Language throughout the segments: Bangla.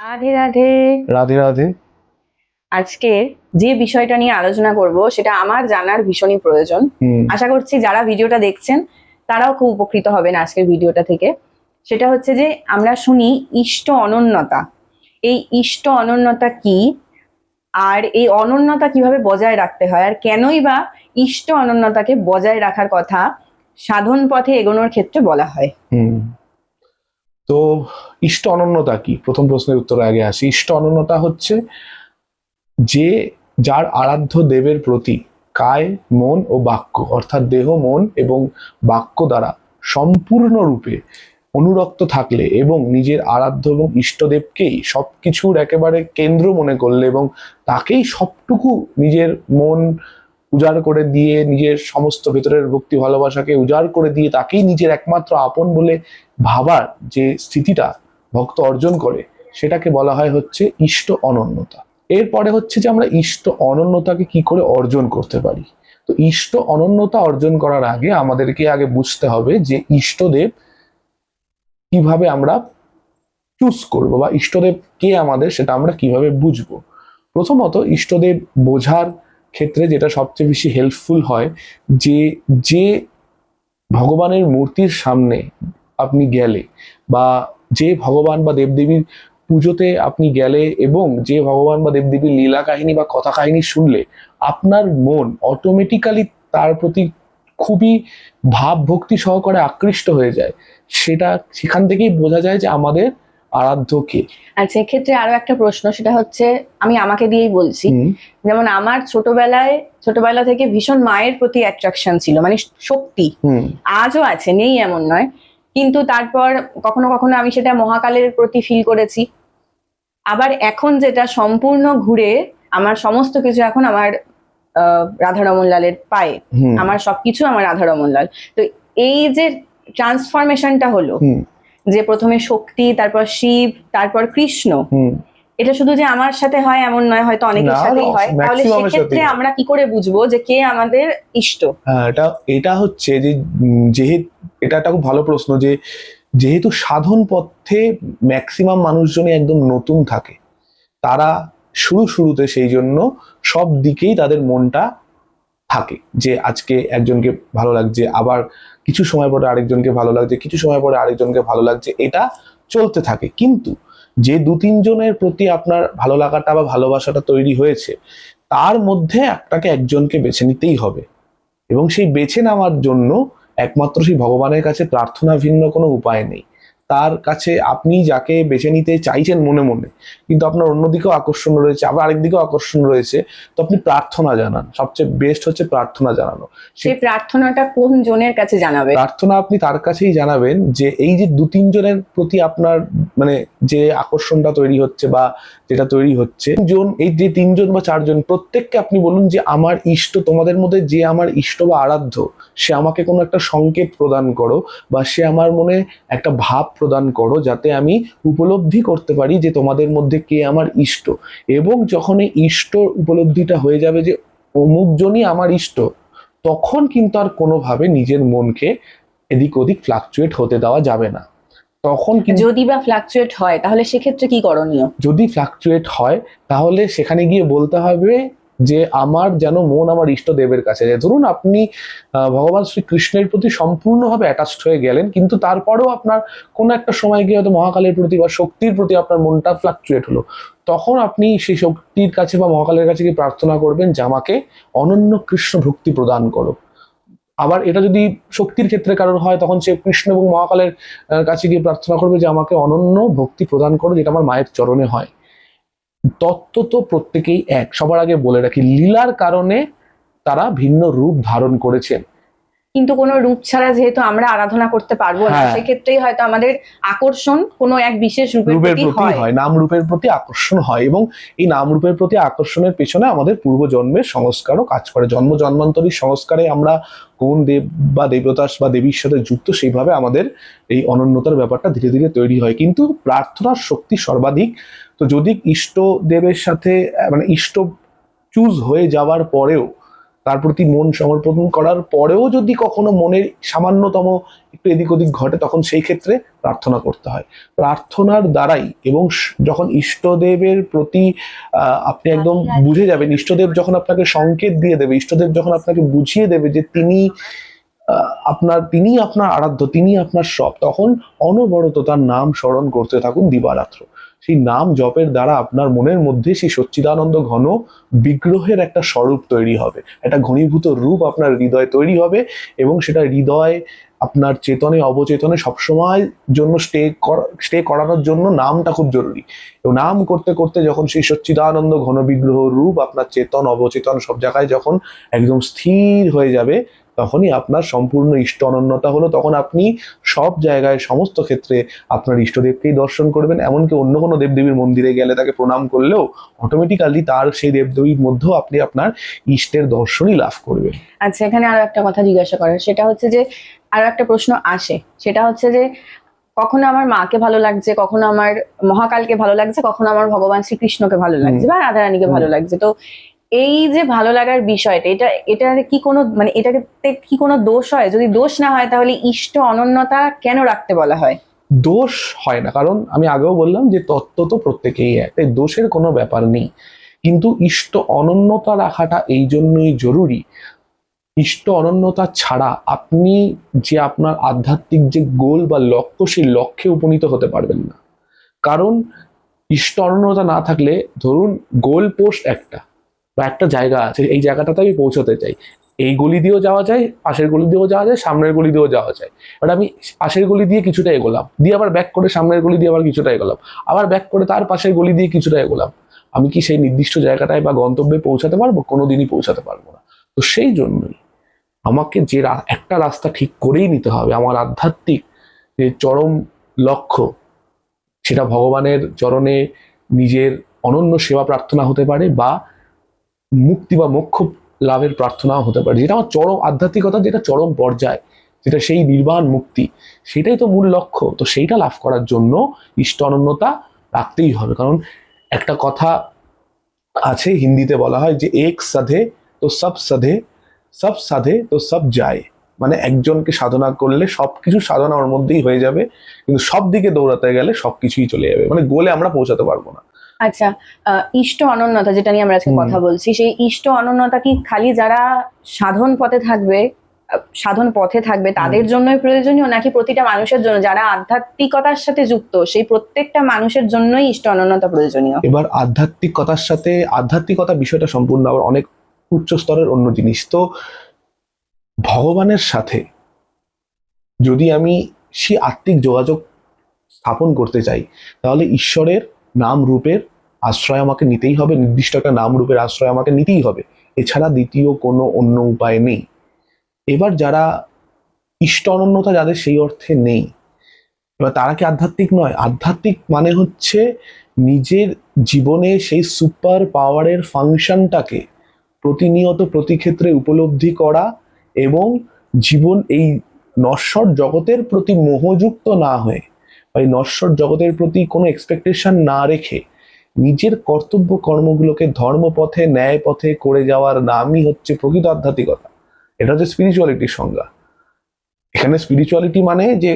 রাধে রাধে। রাধে রাধে। আজকে যে বিষয়টা নিয়ে আলোচনা করব সেটা আমার জানার ভীষণই প্রয়োজন। আশা করছি যারা ভিডিওটা দেখছেন তারাও খুব উপকৃত হবেন আজকের ভিডিওটা থেকে। সেটা হচ্ছে যে আমরা শুনি ইষ্ট অনন্যতা। এই ইষ্ট অনন্যতা কি, আর এই অনন্যতা কিভাবে বজায় রাখতে হয়, আর কেনই বা ইষ্ট অনন্যতাকে বজায় রাখার কথা সাধন পথে এগোনোর ক্ষেত্রে বলা হয়। তো ইষ্ট অনন্যতা কি, প্রথম প্রশ্নের উত্তরে আগে আসি। ইষ্ট অনন্যতা হচ্ছে যে যার আরাধ্য দেবের প্রতি কায়, মন ও বাক্য, অর্থাৎ দেহ, মন এবং বাক্য দ্বারা সম্পূর্ণরূপে অনুরক্ত থাকলে এবং নিজের আরাধ্য এবং ইষ্টদেবকেই সবকিছুর একেবারে কেন্দ্র মনে করলে এবং তাকেই সবটুকু নিজের মন উজাড় করে দিয়ে, নিজের সমস্ত ভেতরের ভক্তি ভালোবাসাকে উজাড় করে দিয়ে তাকেই নিজের একমাত্র আপন বলে ভাবার যে স্থিতিটা ভক্ত অর্জন করে, সেটাকে বলা হয় হচ্ছে ইষ্ট অনন্যতা। এরপরে হচ্ছে যে আমরা ইষ্ট অনন্যতাকে কি করে অর্জন করতে পারি। তো ইষ্ট অনন্যতা অর্জন করার আগে আমাদেরকে আগে বুঝতে হবে যে ইষ্টদেব কিভাবে আমরা চুজ করবো বা ইষ্টদেব কে আমাদের সেটা আমরা কিভাবে বুঝবো। প্রথমত ইষ্টদেব বোঝার ক্ষেত্রে যেটা সবচেয়ে বেশি হেল্পফুল হয়, যে যে ভগবানের মূর্তির সামনে আপনি গেলে বা যে ভগবান বা দেবদেবীর পুজোতে আপনি গেলে এবং যে ভগবান বা দেবদেবীর লীলা কাহিনী বা কথা কাহিনী শুনলে আপনার মন অটোমেটিক্যালি তার প্রতি খুবই ভাব ভক্তি সহকারে আকৃষ্ট হয়ে যায়, সেটা সেখান থেকেই বোঝা যায় যে আমাদের আরাধ্য কে। আচ্ছা, এক্ষেত্রে আরো একটা প্রশ্ন, সেটা হচ্ছে আমি আমাকে দিয়েই বলছি। যেমন আমার ছোটবেলা থেকে ভীষণ মায়ের প্রতি অ্যাট্রাকশন ছিল, মানে শক্তি আজও আছে, নেই এমন নয়। কিন্তু তারপর কখনো কখনো আমি সেটা মহাকালের প্রতি ফিল করেছি। আবার এখন যেটা সম্পূর্ণ ঘুরে আমার সমস্ত কিছু এখন আমার রাধারমন লালের পায়ে, আমার সবকিছু আমার রাধারমন লাল। তো এই যে ট্রান্সফরমেশনটা হলো, যে প্রথমে শক্তি, তারপর শিব, তারপর কৃষ্ণ, এটা শুধু যে আমার সাথে হয় এমন নয়, হয়তো অনেকের সাথেই হয়। তাহলে সেক্ষেত্রে আমরা কি করে বুঝবো যে কে আমাদের ইষ্ট? এটা হচ্ছে যে যেহেতু এটা একটা খুব ভালো প্রশ্ন, যে যেহেতু সাধন পথে ম্যাক্সিমাম মানুষজনই একদম নতুন থাকে, তারা শুরুতে সেই জন্য সব দিকেই তাদের মনটা থাকে, যে আজকে একজনকে ভালো লাগছে, আবার কিছু সময় পরে আরেকজনকে ভালো লাগছে, কিছু সময় পরে আরেকজনকে ভালো লাগছে, এটা চলতে থাকে। কিন্তু যে দু তিনজনের প্রতি আপনার ভালো লাগাটা বা ভালোবাসাটা তৈরি হয়েছে, তার মধ্যে একজনকে বেছে নিতেই হবে এবং সেই বেছে নেওয়ার জন্য একমাত্র সেই ভগবানের কাছে প্রার্থনা ভিন্ন কোনো উপায় নেই। তার কাছে আপনি যাকে বেছে নিতে চাইছেন মনে মনে, কিন্তু আপনার অন্যদিকেও আকর্ষণ রয়েছে, আবার আরেকদিকেও আকর্ষণ রয়েছে, তো আপনি প্রার্থনা জানান। সবচেয়ে বেস্ট হচ্ছে প্রার্থনা জানানো। সেই প্রার্থনাটা কোন জনের কাছে জানাবে? প্রার্থনা আপনি তার কাছেই জানাবেন যে এই যে দু তিনজনের প্রতি আপনার মানে যে আকর্ষণটা তৈরি হচ্ছে বা যেটা তৈরি হচ্ছে, এই যে তিনজন বা চারজন, প্রত্যেককে আপনি বলুন যে আমার ইষ্ট, তোমাদের মধ্যে যে আমার ইষ্ট বা আরাধ্য, সে আমাকে কোনো একটা সংকেত প্রদান করো বা সে আমার মনে একটা ভাব প্রদান করো, যাতে আমি উপলব্ধি করতে পারি যে তোমাদের মধ্যে কে আমার ইষ্ট। এবং যখন এই ইষ্ট উপলব্ধিটা হয়ে যাবে যে অমুকজনই আমার ইষ্ট, তখন কিন্তু আর কোনোভাবে নিজের মনকে এদিক ওদিক ফ্লাকচুয়েট হতে দেওয়া যাবে না। তখন যদি বা ফ্লাকচুয়েট হয় তাহলে সেক্ষেত্রে কি করণীয়? যদি ফ্লাকচুয়েট হয় তাহলে সেখানে গিয়ে বলতে হবে যে আমার যেন মন আমার ইষ্ট দেবের কাছে যায়। ধরুন আপনি ভগবান শ্রীকৃষ্ণের প্রতি সম্পূর্ণভাবে অ্যাটাচড হয়ে গেলেন, কিন্তু তারপরেও আপনার কোনো একটা সময় গিয়ে হয়তো মহাকালের প্রতি বা শক্তির প্রতি আপনার মনটা ফ্লাকচুয়েট হলো, তখন আপনি সেই শক্তির কাছে বা মহাকালের কাছে গিয়ে প্রার্থনা করবেন যে আমাকে অনন্য কৃষ্ণ ভক্তি প্রদান করো। আবার এটা যদি শক্তির ক্ষেত্রে কারোর হয়, তখন সে কৃষ্ণ এবং মহাকালের কাছে গিয়ে প্রার্থনা করবে যে আমাকে অনন্য ভক্তি প্রদান করো, যেটা আমার মায়ের চরণে হয়। তত্ত্ব তো প্রত্যেকেই এক। সবার আগে বলে রাখি, লীলার কারণে তারা ভিন্ন রূপ ধারণ করেছেন, কিন্তু কোনো রূপ ছাড়া যেহেতু আমরা আরাধনা করতে পারবো না, সেক্ষেত্রেই হয়তো আমাদের আকর্ষণ কোনো এক বিশেষ রূপের প্রতি হয়, নাম রূপের প্রতি আকর্ষণ হয়। এবং এই নাম রূপের প্রতি আকর্ষণের পেছনে আমাদের পূর্বজন্মের সংস্কারও কাজ করে। জন্ম জন্মান্তরীর সংস্কারে আমরা কোন দেব বা দেবতা বা দেবীর সাথে যুক্ত, সেইভাবে আমাদের এই অনন্যতার ব্যাপারটা ধীরে ধীরে তৈরি হয়। কিন্তু প্রার্থনার শক্তি সর্বাধিক। তো যদি ইষ্ট দেবের সাথে মানে ইষ্ট চুজ হয়ে যাওয়ার পরেও তার প্রতি মন সমর্পণ করার পরেও যদি কখনো মনের সামান্যতম একটু এদিক ওদিক ঘটে, তখন সেই ক্ষেত্রে প্রার্থনা করতে হয়। প্রার্থনার দ্বারাই, এবং যখন ইষ্টদেবের প্রতি আপনি একদম বুঝে যাবেন, ইষ্টদেব যখন আপনাকে সংকেত দিয়ে দেবে, ইষ্টদেব যখন আপনাকে বুঝিয়ে দেবে যে তিনি আপনার আরাধ্য, তিনি আপনার সব, তখন অনবরত তার নাম স্মরণ করতে থাকুন দিবারাত্র। সেই নাম জপের দ্বারা আপনার মনের মধ্যে সেই সচ্চিদানন্দ ঘন বিগ্রহের একটা স্বরূপ তৈরি হবে, একটা ঘনীভূত রূপ আপনার হৃদয়ে তৈরি হবে, এবং সেটা হৃদয় আপনার চেতনে অবচেতনে সবসময় জন্য স্টে করানোর জন্য নামটা খুব জরুরি। এবং নাম করতে করতে যখন সেই সচ্চিদানন্দ ঘন বিগ্রহ রূপ আপনার চেতন অবচেতন সব জায়গায় যখন একদম স্থির হয়ে যাবে, তখনই আপনার সম্পূর্ণ ইষ্ট অনন্যতা হলো। তখন আপনি সব জায়গায় সমস্ত ক্ষেত্রে আপনার ইষ্টদেবকেই দর্শন করবেন। এমনকি অন্য কোনো দেবদেবীর মন্দিরে গেলে তাকে প্রণাম করলেও অটোমেটিক্যালি তার সেই দেবদেবীর মধ্যেও আপনি আপনার ইষ্টের দর্শনই লাভ করবেন। আচ্ছা, এখানে আরো একটা কথা জিজ্ঞাসা করার, সেটা হচ্ছে যে আরো একটা প্রশ্ন আসে, সেটা হচ্ছে যে কখনো আমার মাকে ভালো লাগছে, কখনো আমার মহাকালকে ভালো লাগছে, কখনো আমার ভগবান শ্রীকৃষ্ণকে ভালো লাগছে বা রাধারানীকে ভালো লাগছে। তো এই যে ভালো লাগার বিষয়টা, এটার কি কোনো মানে এটাতে কি কোনো দোষ হয়? যদি দোষ না হয় তাহলে ইষ্ট অনন্যতা কেন রাখতে বলা হয়? দোষ হয় না, কারণ আমি আগেও বললাম যে তত্ত্ব তো প্রত্যেকেই এক, তাই দোষের কোনো ব্যাপার নেই। কিন্তু ইষ্ট অনন্যতা রাখাটা এই জন্যই জরুরি। ইষ্ট অনন্যতা ছাড়া আপনি যে আপনার আধ্যাত্মিক যে গোল বা লক্ষ্য, সেই লক্ষ্যে উপনীত হতে পারবেন না। কারণ ইষ্ট অনন্যতা না থাকলে, ধরুন গোল পোস্ট একটা বা একটা জায়গা আছে, এই জায়গাটাতে আমি পৌঁছতে চাই, এই গলি দিয়েও যাওয়া যায়, পাশের গলি দিয়েও যাওয়া যায়, সামনের গলি দিয়েও যাওয়া যায়। এবার আমি পাশের গলি দিয়ে কিছুটা এগোলাম, দিয়ে আবার ব্যাক করে সামনের গলি দিয়ে আবার কিছুটা এগোলাম, আবার ব্যাক করে তার পাশের গলি দিয়ে কিছুটা এগোলাম, আমি কি সেই নির্দিষ্ট জায়গাটায় বা গন্তব্যে পৌঁছাতে পারবো? কোনোদিনই পৌঁছাতে পারবো না। তো সেই জন্যই আমাকে যে একটা রাস্তা ঠিক করেই নিতে হবে। আমার আধ্যাত্মিক যে চরম লক্ষ্য, সেটা ভগবানের চরণে নিজের অনন্য সেবা প্রার্থনা হতে পারে, বা মুক্তি বা মোক্ষ লাভের প্রার্থনাও হতে পারে, যেটা আমার চরম আধ্যাত্মিকতা, যেটা চরম পর্যায়, যেটা সেই নির্বাণ মুক্তি, সেটাই তো মূল লক্ষ্য। তো সেইটা লাভ করার জন্য ইষ্ট অনন্যতা রাখতেই হবে। কারণ একটা কথা আছে, হিন্দিতে বলা হয় যে এক সাধে তো সব সাধে, সব সাধে তো সব যায়। মানে একজনকে সাধনা করলে সবকিছু সাধনা ওর মধ্যেই হয়ে যাবে, কিন্তু সব দিকে দৌড়াতে গেলে সবকিছুই চলে যাবে, মানে গোলে আমরা পৌঁছাতে পারবো না। আচ্ছা, ইষ্ট অনন্যতা যেটা নিয়ে আমরা আজকে কথা বলছি, সেই ইষ্ট অনন্যতা কি খালি যারা সাধন পথে থাকবে, সাধন পথে থাকবে তাদের জন্যই প্রয়োজনীয়, নাকি প্রতিটা মানুষের জন্য যারা আধ্যাত্মিকতার সাথে যুক্ত সেই প্রত্যেকটা মানুষের জন্যই ইষ্ট অনন্যতা প্রয়োজনীয়? এবার আধ্যাত্মিকতার সাথে, আধ্যাত্মিকতা বিষয়টা সম্পূর্ণ আবার অনেক উচ্চ স্তরের অন্য জিনিস। তো ভগবানের সাথে যদি আমি সেই আত্মিক যোগাযোগ স্থাপন করতে চাই, তাহলে ঈশ্বরের নাম রূপের আশ্রয় আমাকে নিতেই হবে, নির্দিষ্ট একটা নাম রূপের আশ্রয় আমাকে নিতেই হবে। এছাড়া দ্বিতীয় কোনো অন্য উপায় নেই। এবার যারা ইষ্ট অনন্যতা যাদের সেই অর্থে নেই, এবার তারা কি আধ্যাত্মিক নয়? আধ্যাত্মিক মানে হচ্ছে নিজের জীবনে সেই সুপার পাওয়ারের ফাংশনটাকে প্রতিনিয়ত প্রতি ক্ষেত্রে উপলব্ধি করা, এবং জীবন এই নশ্বর জগতের প্রতি মোহযুক্ত না হয়ে, বা এই নশ্বর জগতের প্রতি কোনো এক্সপেকটেশন না রেখে নিজের কর্তব্য কর্মগুলোকে ধর্মপথে ন্যায় পথে করে যাওয়ার নামই হচ্ছে প্রকৃত আধ্যাত্মিকতা। এটা হচ্ছে স্পিরিচুয়ালিটির সংজ্ঞা। এখানে স্পিরিচুয়ালিটি মানে যে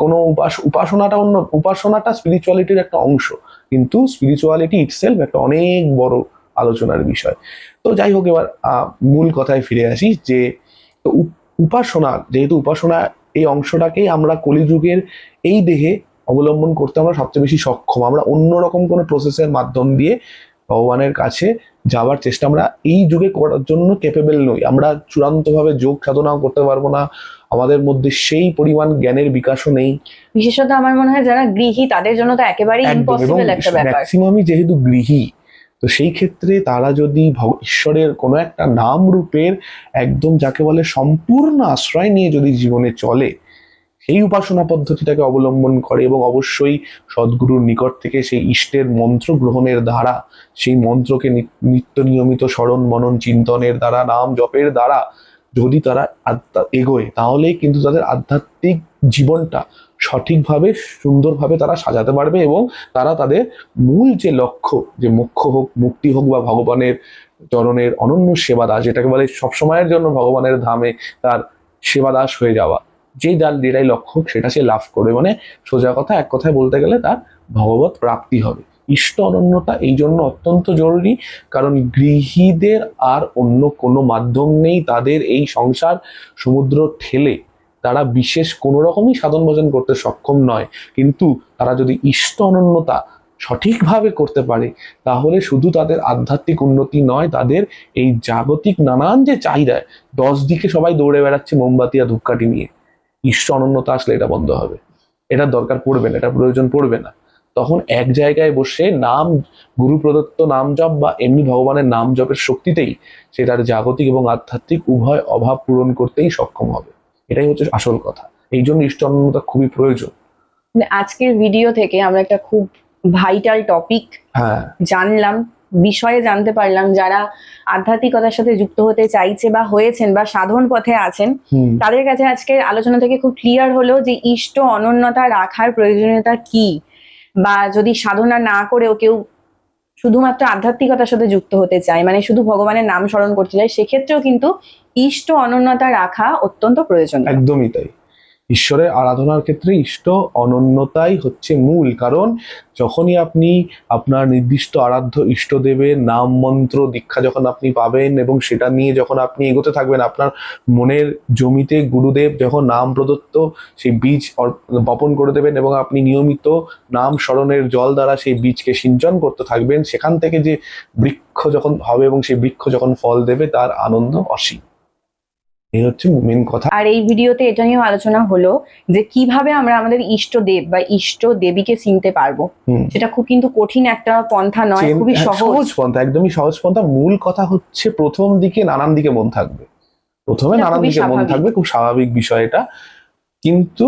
কোনো উপাসনাটা অন্য, উপাসনাটা স্পিরিচুয়ালিটির একটা অংশ, কিন্তু স্পিরিচুয়ালিটি ইটসেলফ একটা অনেক বড় আলোচনার বিষয়। তো যাই হোক, এবার মূল কথায় ফিরে আসি যে উপাসনা, যেহেতু উপাসনা এই অংশটাকেই আমরা কলিযুগের এই দেহে অবলম্বন করতে আমরা সবচেয়ে বেশি সক্ষম। আমরা অন্যরকম কোনো প্রসেসের মাধ্যম দিয়ে ভগবানের কাছে যাওয়ার চেষ্টা আমরা এই যুগে করার জন্য ক্যাপেবল নই। আমরা চূড়ান্তভাবে যোগ সাধনাও করতে পারবো না, আমাদের মধ্যে সেই পরিমাণ জ্ঞানের বিকাশও নেই। বিশেষত আমার মনে হয় যারা গৃহী তাদের জন্য তো একেবারেই ইম্পসিবল একটা ব্যাপার। ম্যাক্সিমামই যেহেতু গৃহী, তো সেই ক্ষেত্রে তারা যদি ঈশ্বরের কোনো একটা নাম রূপের একদম যাকে বলে সম্পূর্ণ আশ্রয় নিয়ে যদি জীবনে চলে, সেই উপাসনা পদ্ধতিটাকে অবলম্বন করে, এবং অবশ্যই সদ্গুরুর নিকট থেকে সেই ইষ্টের মন্ত্র গ্রহণের দ্বারা, সেই মন্ত্রকে নিত্য নিয়মিত স্মরণ মনন চিন্তনের দ্বারা, নাম জপের দ্বারা যদি তারা এগোয়, তাহলেই কিন্তু তাদের আধ্যাত্মিক জীবনটা সঠিকভাবে সুন্দরভাবে তারা সাজাতে পারবে এবং তারা তাদের মূল যে লক্ষ্য, যে মোক্ষ হোক, মুক্তি হোক বা ভগবানের চরণের অনন্য সেবাদাস, যেটাকে বলে সবসময়ের জন্য ভগবানের ধামে তার সেবাদাস হয়ে যাওয়া, যেটাই লক্ষ্য সেটা সে লাভ করবে। মানে সোজা কথা, এক কথায় বলতে গেলে তার ভগবত প্রাপ্তি হবে। ইষ্ট অনন্যতা এই জন্য অত্যন্ত জরুরি, কারণ গৃহীদের আর অন্য কোনো মাধ্যম নেই তাদের এই সংসার সমুদ্র ঠেলে তারা বিশেষ কোনো রকমই সাধন ভজন করতে সক্ষম নয়। কিন্তু তারা যদি ইষ্ট অনন্যতা সঠিকভাবে করতে পারে, তাহলে শুধু তাদের আধ্যাত্মিক উন্নতি নয়, তাদের এই জাগতিক নানান যে চাহিদায় 10 দিকে সবাই দৌড়ে বেড়াচ্ছে মোমবাতি আর ধূপকাঠি নিয়ে, ইষ্ট অনন্যতা আসলে এটা বন্ধ হবে। এটার দরকার পড়বে না, এটার প্রয়োজন পড়বে না। তখন এক জায়গায় বসে নাম, গুরু প্রদত্ত নাম জপ বা এমনি ভগবানের নাম জপের শক্তিতেই সে তার জাগতিক এবং আধ্যাত্মিক উভয় অভাব পূরণ করতেই সক্ষম হবে। এটাই হচ্ছে আসল কথা। এই জন্য ইষ্ট অনন্যতা খুবই প্রয়োজন। মানে আজকের ভিডিও থেকে আমরা একটা খুব ভাইটাল টপিক জানলাম, বিষয়ে জানতে পারলাম। যারা আধ্যাত্মিকতার সাথে যুক্ত হতে চাইছে বা হয়েছেন বা সাধন পথে আছেন, তাদের কাছে আজকের আলোচনা থেকে খুব ক্লিয়ার হলো যে ইষ্ট অনন্যতা রাখার প্রয়োজনীয়তা কি, বা যদি সাধনা না করেও কেউ শুধুমাত্র আধ্যাত্মিকতার সাথে যুক্ত হতে চায়, মানে শুধু ভগবানের নাম স্মরণ করতে চায়, সেক্ষেত্রেও কিন্তু ইষ্ট অনন্যতা রাখা অত্যন্ত প্রয়োজন। একদমই তাই। ঈশ্বরের আরাধনার ক্ষেত্রে ইষ্ট অনন্যতাই হচ্ছে মূল। কারণ যখনই আপনি আপনার নির্দিষ্ট আরাধ্য ইষ্টদেবের নাম মন্ত্র দীক্ষা যখন আপনি পাবেন এবং সেটা নিয়ে যখন আপনি এগোতে থাকবেন, আপনার মনের জমিতে গুরুদেব যখন নাম প্রদত্ত সেই বীজ বপন করে দেবেন এবং আপনি নিয়মিত নাম স্মরণের জল দ্বারা সেই বীজকে সিঞ্চন করতে থাকবেন, সেখান থেকে যে বৃক্ষ যখন হবে এবং সেই বৃক্ষ যখন ফল দেবে, তার আনন্দ অসীম। এই হচ্ছে মেন কথা। আর এই ভিডিওতে এটা নিয়েও আলোচনা হলো যে কিভাবে আমরা আমাদের ইষ্ট দেব বা ইষ্ট দেবীকে চিনতে পারবো। সেটা খুব কিন্তু কঠিন একটা পন্থা নয়, খুবই সহজ পন্থা, একদমই সহজ পন্থা। মূল কথা হচ্ছে প্রথম দিকে নানান দিকে মন থাকবে, প্রথমে নানান দিকে মন থাকবে, খুব স্বাভাবিক বিষয় এটা। কিন্তু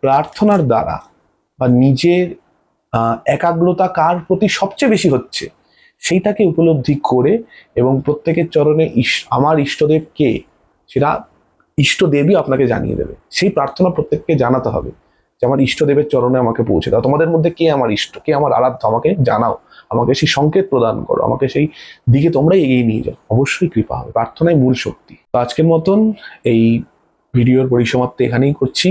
প্রার্থনার দ্বারা বা নিজের একাগ্রতা কার প্রতি সবচেয়ে বেশি হচ্ছে সেইটাকে উপলব্ধি করে এবং প্রত্যেকের চরণে আমার ইষ্টদেব কে সেটা ইষ্টদেবী আপনাকে জানিয়ে দেবে। সেই প্রার্থনা প্রত্যেককে জানাতে হবে যে আমার ইষ্টদেবের চরণে আমাকে পৌঁছে দাও, তোমাদের মধ্যে কে আমার ইষ্ট, কে আমার আরাধ্য, আমাকে জানাও, আমাকে সেই সংকেত প্রদান করো, আমাকে সেই দিকে তোমরাই এগিয়ে নিয়ে যাও। অবশ্যই কৃপা হবে, প্রার্থনাই মূল শক্তি। তো আজকের মতন এই ভিডিওর পরিসমাপ্তি এখানেই করছি।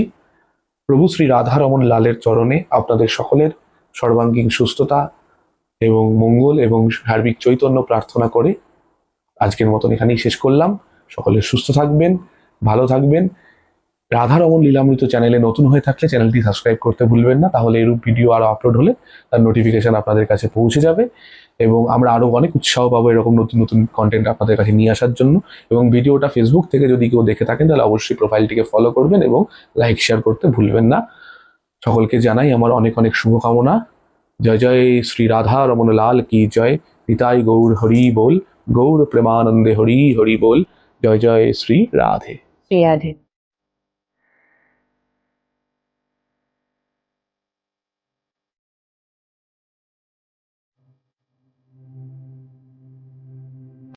প্রভু শ্রী রাধারমণ লালের চরণে আপনাদের সকলের সর্বাঙ্গীন সুস্থতা এবং মঙ্গল এবং সার্বিক চৈতন্য প্রার্থনা করে আজকের মতন এখানেই শেষ করলাম। সকলে সুস্থ থাকবেন, ভালো থাকবেন। রাধারমণ লীলামৃত চ্যানেলে নতুন হয়ে থাকলে চ্যানেলটি সাবস্ক্রাইব করতে ভুলবেন না, তাহলে এরূপ ভিডিও আরো আপলোড হলে তার নোটিফিকেশন আপনাদের কাছে পৌঁছে যাবে এবং আমরা আরো অনেক উৎসাহ পাবো এরকম নতুন নতুন কন্টেন্ট আপনাদের কাছে নিয়ে আসার জন্য। এবং ভিডিওটা ফেসবুক থেকে যদি কেউ দেখে থাকেন তাহলে অবশ্যই প্রোফাইলটিকে ফলো করবেন এবং লাইক শেয়ার করতে ভুলবেন না। সকলকে জানাই আমার অনেক অনেক শুভকামনা। জয় জয় শ্রী রাধা রমণ লাল কি জয়। নিতাই গৌর হরি বল, গৌর প্রেমানন্দে হরি হরি বল। জয় জয় শ্রী রাধে। শ্রী রাধে।